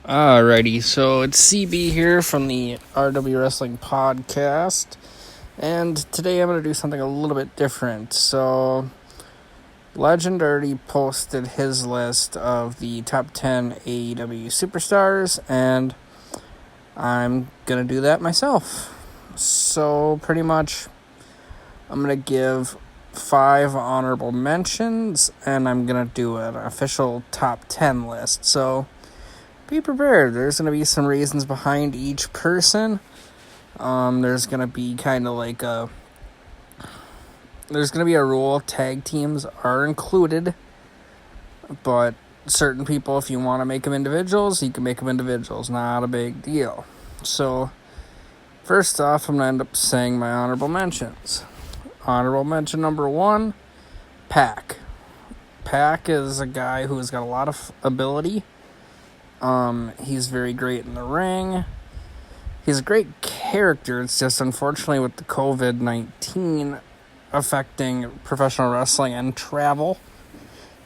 Alrighty, so it's CB here from the RW Wrestling Podcast, and today I'm going to do something a little bit different. So, Legend already posted his list of the top 10 AEW Superstars, and I'm going to do that myself. So, pretty much, I'm going to give 5 honorable mentions, and I'm going to do an official top 10 list. So, be prepared. There's going to be some reasons behind each person. There's going to be there's going to be a rule. Tag teams are included. But certain people, if you want to make them individuals, you can make them individuals. Not a big deal. So, first off, I'm going to end up saying my honorable mentions. Honorable mention number 1, Pac. Pac is a guy who has got a lot of ability. He's very great in the ring. He's a great character. It's just unfortunately with the COVID-19 affecting professional wrestling and travel,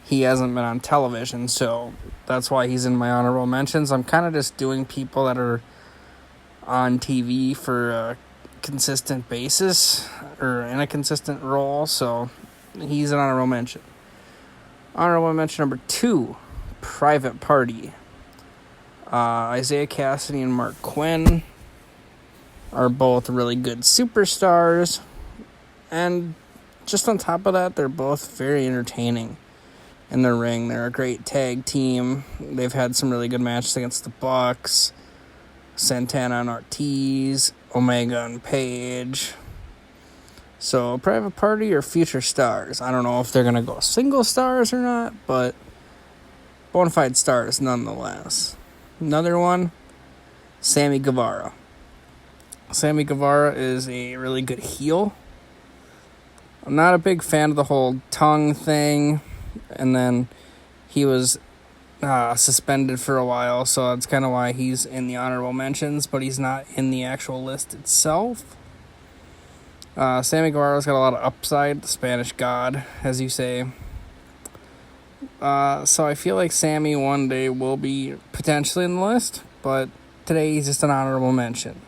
he hasn't been on television, so that's why he's in my honorable mentions. I'm kind of just doing people that are on TV for a consistent basis or in a consistent role, so he's an honorable mention. Honorable mention number 2, Private Party. Isaiah Cassidy and Mark Quinn are both really good superstars. And just on top of that, they're both very entertaining in the ring. They're a great tag team. They've had some really good matches against the Bucks, Santana and Ortiz, Omega and Page. So, Private Party or future stars. I don't know if they're going to go single stars or not, but bona fide stars nonetheless. Another one, Sammy Guevara. Sammy Guevara is a really good heel. I'm not a big fan of the whole tongue thing, and then he was suspended for a while, so that's kind of why he's in the honorable mentions, but he's not in the actual list itself. Sammy Guevara's got a lot of upside, the Spanish God, as you say. So I feel like Sammy one day will be potentially in the list, but today he's just an honorable mention.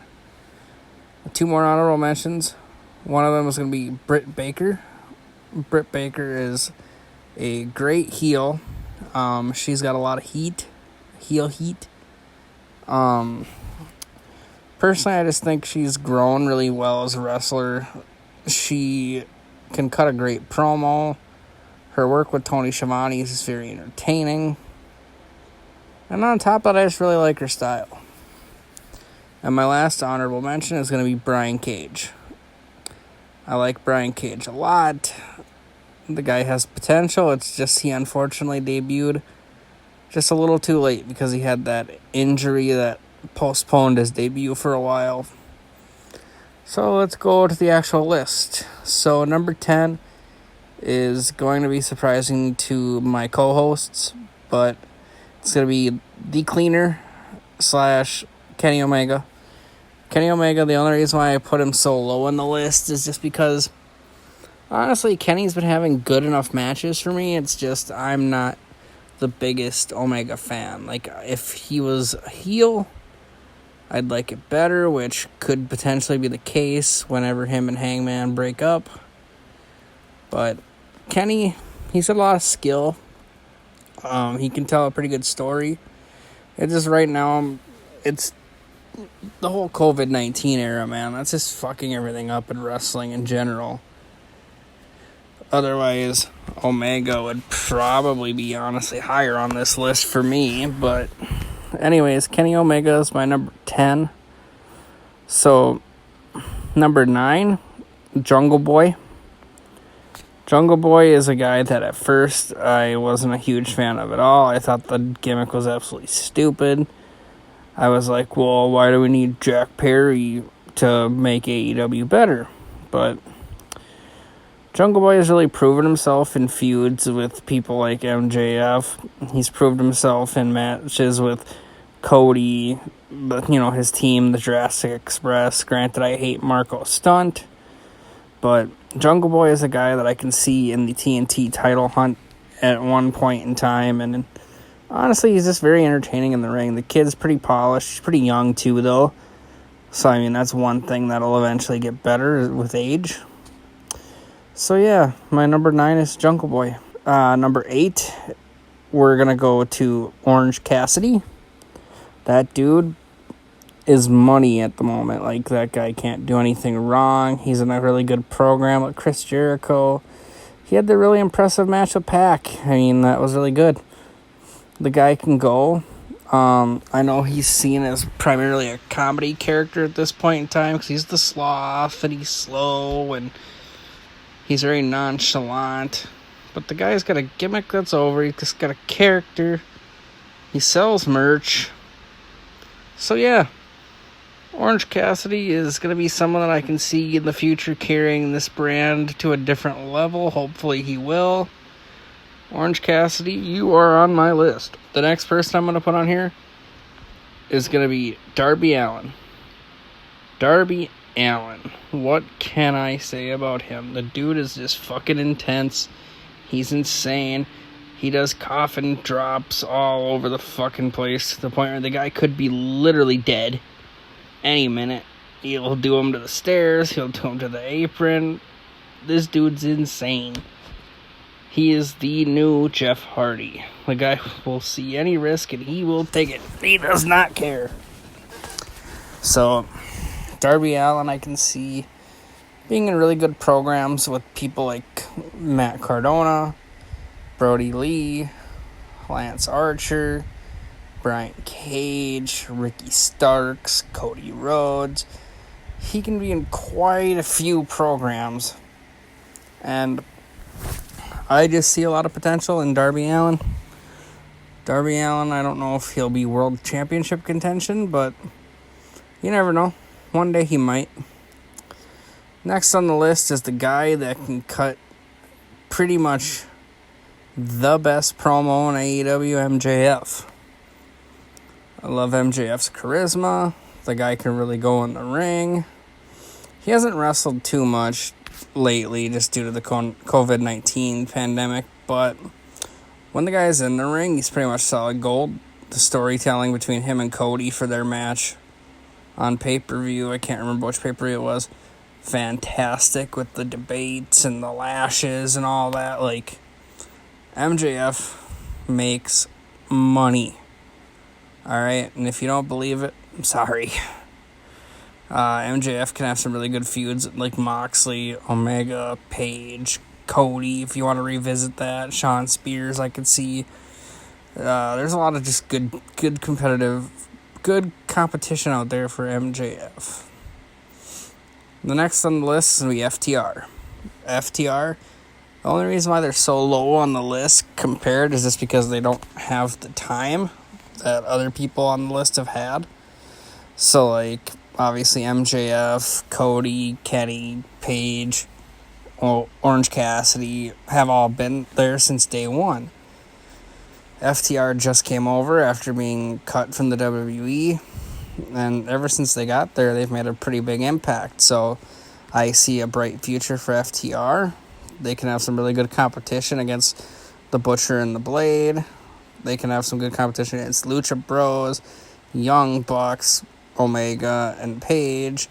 2 more honorable mentions. One of them is going to be Britt Baker. Britt Baker is a great heel. She's got a lot of heel heat. Personally, I just think she's grown really well as a wrestler. She can cut a great promo. Her work with Tony Schiavone is just very entertaining. And on top of that, I just really like her style. And my last honorable mention is going to be Brian Cage. I like Brian Cage a lot. The guy has potential. It's just he unfortunately debuted just a little too late because he had that injury that postponed his debut for a while. So let's go to the actual list. So number 10 is going to be surprising to my co-hosts, but it's going to be The Cleaner / Kenny Omega. Kenny Omega, the only reason why I put him so low on the list is just because, honestly, Kenny's been having good enough matches for me. It's just I'm not the biggest Omega fan. Like, if he was a heel, I'd like it better, which could potentially be the case whenever him and Hangman break up. But Kenny, he's got a lot of skill. He can tell a pretty good story. It's just right now, it's the whole COVID-19 era, man. That's just fucking everything up in wrestling in general. Otherwise, Omega would probably be honestly higher on this list for me. But anyways, Kenny Omega is my number 10. So, number 9, Jungle Boy. Jungle Boy is a guy that at first I wasn't a huge fan of at all. I thought the gimmick was absolutely stupid. I was like, well, why do we need Jack Perry to make AEW better? But Jungle Boy has really proven himself in feuds with people like MJF. He's proved himself in matches with Cody, his team, the Jurassic Express. Granted, I hate Marco Stunt, but Jungle Boy is a guy that I can see in the TNT title hunt at one point in time, and honestly, he's just very entertaining in the ring. The kid's pretty polished. He's pretty young, too, though. So, I mean, that's one thing that'll eventually get better with age. So, yeah, my number 9 is Jungle Boy. Number 8, we're going to go to Orange Cassidy. That dude is money at the moment. Like, that guy can't do anything wrong. He's in a really good program with Chris Jericho. He had the really impressive match with Pac. I mean, that was really good. The guy can go. I know he's seen as primarily a comedy character at this point in time because he's the sloth and he's slow and he's very nonchalant. But the guy's got a gimmick that's over. He's just got a character. He sells merch. So, yeah. Orange Cassidy is going to be someone that I can see in the future carrying this brand to a different level. Hopefully he will. Orange Cassidy, you are on my list. The next person I'm going to put on here is going to be Darby Allin. Darby Allin. What can I say about him? The dude is just fucking intense. He's insane. He does coffin drops all over the fucking place to the point where the guy could be literally dead any minute. He'll do him to the stairs. He'll do him to the apron. This dude's insane. He is the new Jeff Hardy. The guy will see any risk and he will take it. He does not care. So, Darby Allin, I can see being in really good programs with people like Matt Cardona, Brody Lee, Lance Archer, Brian Cage, Ricky Starks, Cody Rhodes. He can be in quite a few programs. And I just see a lot of potential in Darby Allin. Darby Allin, I don't know if he'll be world championship contention, but you never know. One day he might. Next on the list is the guy that can cut pretty much the best promo in AEW, MJF. I love MJF's charisma. The guy can really go in the ring. He hasn't wrestled too much lately just due to the COVID-19 pandemic, but when the guy's in the ring, he's pretty much solid gold. The storytelling between him and Cody for their match on pay-per-view, I can't remember which pay-per-view it was, fantastic with the debates and the lashes and all that. Like, MJF makes money. Alright, and if you don't believe it, I'm sorry. MJF can have some really good feuds like Moxley, Omega, Page, Cody, if you want to revisit that. Sean Spears, I could see. There's a lot of just good competitive, good competition out there for MJF. The next on the list is going to be FTR. FTR, the only reason why they're so low on the list compared is just because they don't have the time that other people on the list have had. So, like, obviously MJF, Cody, Kenny, Page, Orange Cassidy have all been there since day one. FTR just came over after being cut from the WWE, and ever since they got there, they've made a pretty big impact. So I see a bright future for FTR. They can have some really good competition against the Butcher and the Blade. They can have some good competition against Lucha Bros, Young Bucks, Omega, and Page.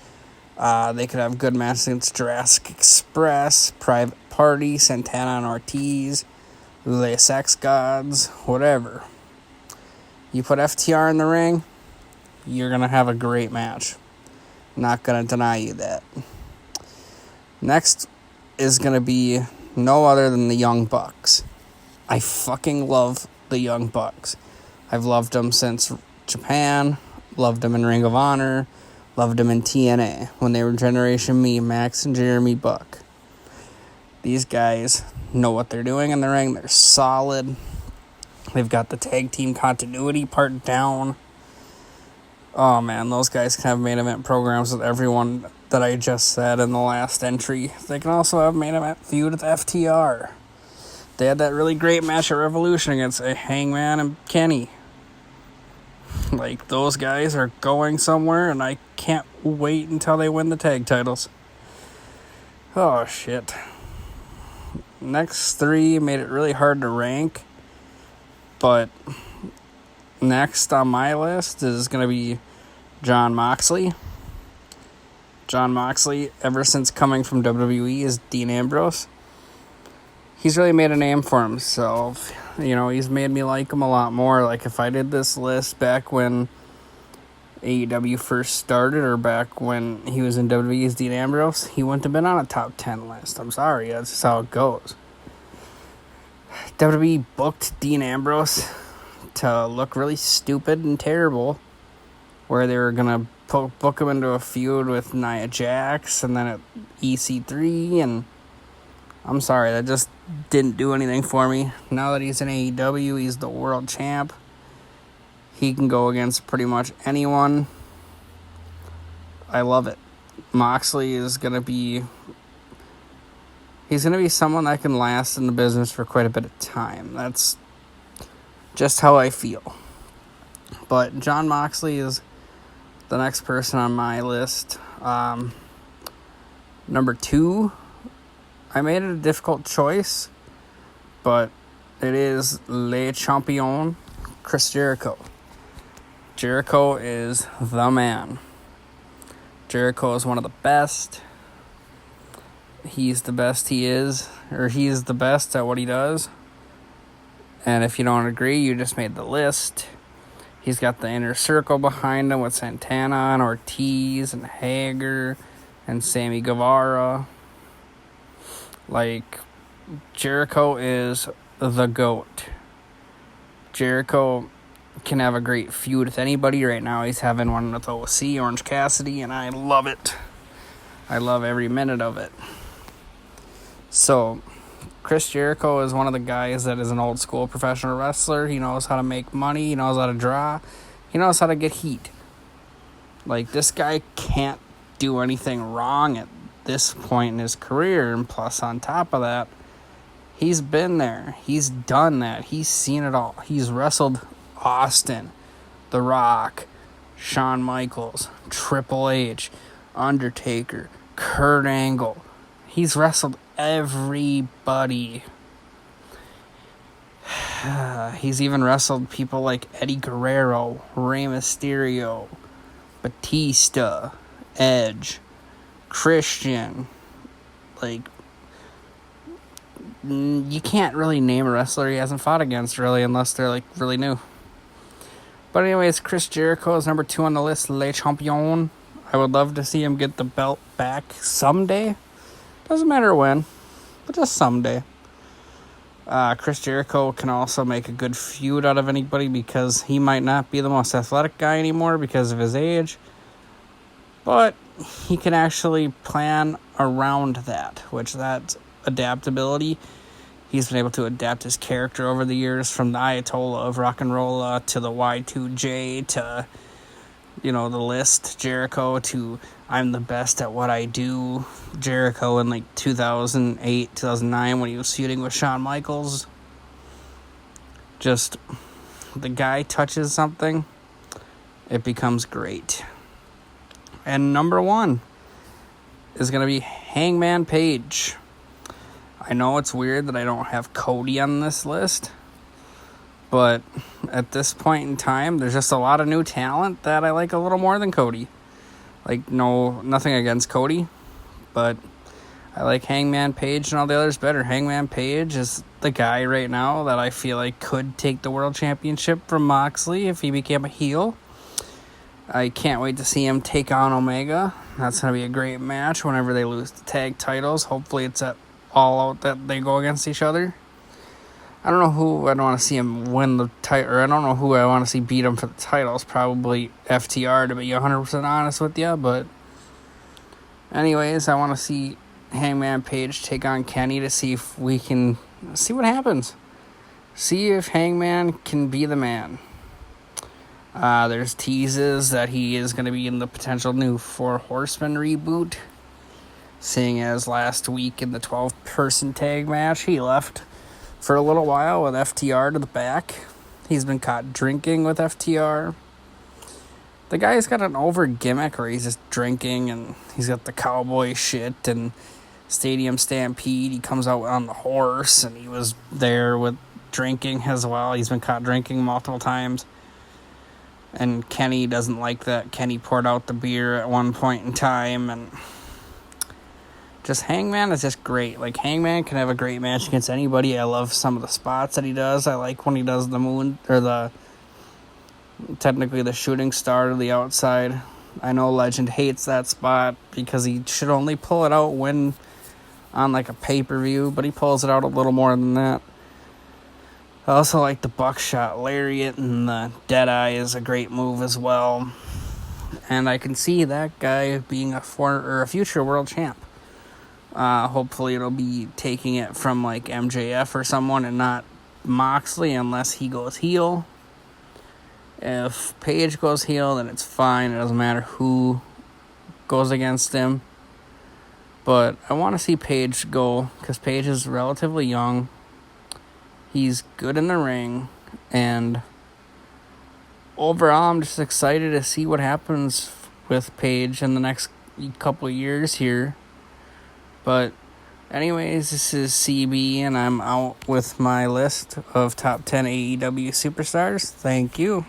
They could have good matches against Jurassic Express, Private Party, Santana and Ortiz, Les Sex Gods, whatever. You put FTR in the ring, you're going to have a great match. Not going to deny you that. Next is going to be no other than the Young Bucks. I fucking love the Young Bucks. I've loved them since Japan, loved them in Ring of Honor, loved them in TNA when they were Generation Me, Max and Jeremy Buck. These guys know what they're doing in the ring. They're solid. They've got the tag team continuity part down. Oh man, those guys can have main event programs with everyone that I just said in the last entry. They can also have main event feud with FTR. They had that really great match at Revolution against Hangman and Kenny. Like, those guys are going somewhere, and I can't wait until they win the tag titles. Oh, shit. Next three made it really hard to rank, but Next on my list is going to be Jon Moxley. Jon Moxley, ever since coming from WWE as Dean Ambrose, he's really made a name for himself. He's made me like him a lot more. Like, if I did this list back when AEW first started, or back when he was in WWE as Dean Ambrose, he wouldn't have been on a top 10 list. I'm sorry, that's just how it goes. WWE booked Dean Ambrose to look really stupid and terrible, where they were going to book him into a feud with Nia Jax and then at EC3, and I'm sorry, that just didn't do anything for me. Now that he's in AEW, he's the world champ. He can go against pretty much anyone. I love it. Moxley is going to be... He's going to be someone that can last in the business for quite a bit of time. That's just how I feel. But Jon Moxley is the next person on my list. Number 2, I made it a difficult choice, but it is Le Champion, Chris Jericho. Jericho is the man. Jericho is one of the best. He's the best he is, or he's the best at what he does. And if you don't agree, you just made the list. He's got the inner circle behind him with Santana and Ortiz and Hager and Sammy Guevara. Like, Jericho is the GOAT. Jericho can have a great feud with anybody. Right now he's having one with OC, Orange Cassidy, and I love it. I love every minute of it. So, Chris Jericho is one of the guys that is an old school professional wrestler. He knows how to make money. He knows how to draw. He knows how to get heat. Like, this guy can't do anything wrong at this point in his career. And plus, on top of that, he's been there. He's done that. He's seen it all. He's wrestled Austin, The Rock, Shawn Michaels, Triple H, Undertaker, Kurt Angle. He's wrestled everybody. He's even wrestled people like Eddie Guerrero, Rey Mysterio, Batista, Edge, Christian. Like, you can't really name a wrestler he hasn't fought against, really, unless they're, like, really new. But anyways, Chris Jericho is number 2 on the list, Le Champion. I would love to see him get the belt back someday. Doesn't matter when, but just someday. Chris Jericho can also make a good feud out of anybody because he might not be the most athletic guy anymore because of his age. But he can actually plan around that, which that's adaptability. He's been able to adapt his character over the years, from the Ayatollah of Rock and Roll to the Y2J to, the list, Jericho, to I'm the best at what I do, Jericho in like 2008, 2009 when he was feuding with Shawn Michaels. Just, the guy touches something, it becomes great. And number 1 is going to be Hangman Page. I know it's weird that I don't have Cody on this list, but at this point in time, there's just a lot of new talent that I like a little more than Cody. Like, nothing against Cody, but I like Hangman Page and all the others better. Hangman Page is the guy right now that I feel like could take the world championship from Moxley if he became a heel. I can't wait to see him take on Omega. That's going to be a great match whenever they lose the tag titles. Hopefully it's at All Out that they go against each other. I don't know who I'd want to see him win the title, or I don't know who I want to see beat him for the titles. Probably FTR, to be 100% honest with you. But anyways, I want to see Hangman Page take on Kenny to see if we can see what happens. See if Hangman can be the man. There's teases that he is going to be in the potential new 4 Horsemen reboot. Seeing as last week in the 12-person tag match, he left for a little while with FTR to the back. He's been caught drinking with FTR. The guy's got an over gimmick where he's just drinking, and he's got the cowboy shit and Stadium Stampede. He comes out on the horse, and he was there with drinking as well. He's been caught drinking multiple times. And Kenny doesn't like that. Kenny poured out the beer at one point in time, and just Hangman is just great. Like, Hangman can have a great match against anybody. I love some of the spots that he does. I like when he does technically the shooting star to the outside. I know Legend hates that spot because he should only pull it out when on like a pay-per-view, but he pulls it out a little more than that. I also like the buckshot lariat, and the Deadeye is a great move as well. And I can see that guy being a future world champ. Hopefully it'll be taking it from like MJF or someone and not Moxley unless he goes heel. If Page goes heel, then it's fine. It doesn't matter who goes against him. But I want to see Page go because Page is relatively young. He's good in the ring, and overall, I'm just excited to see what happens with Page in the next couple of years here. But anyways, this is CB, and I'm out with my list of top 10 AEW Superstars. Thank you.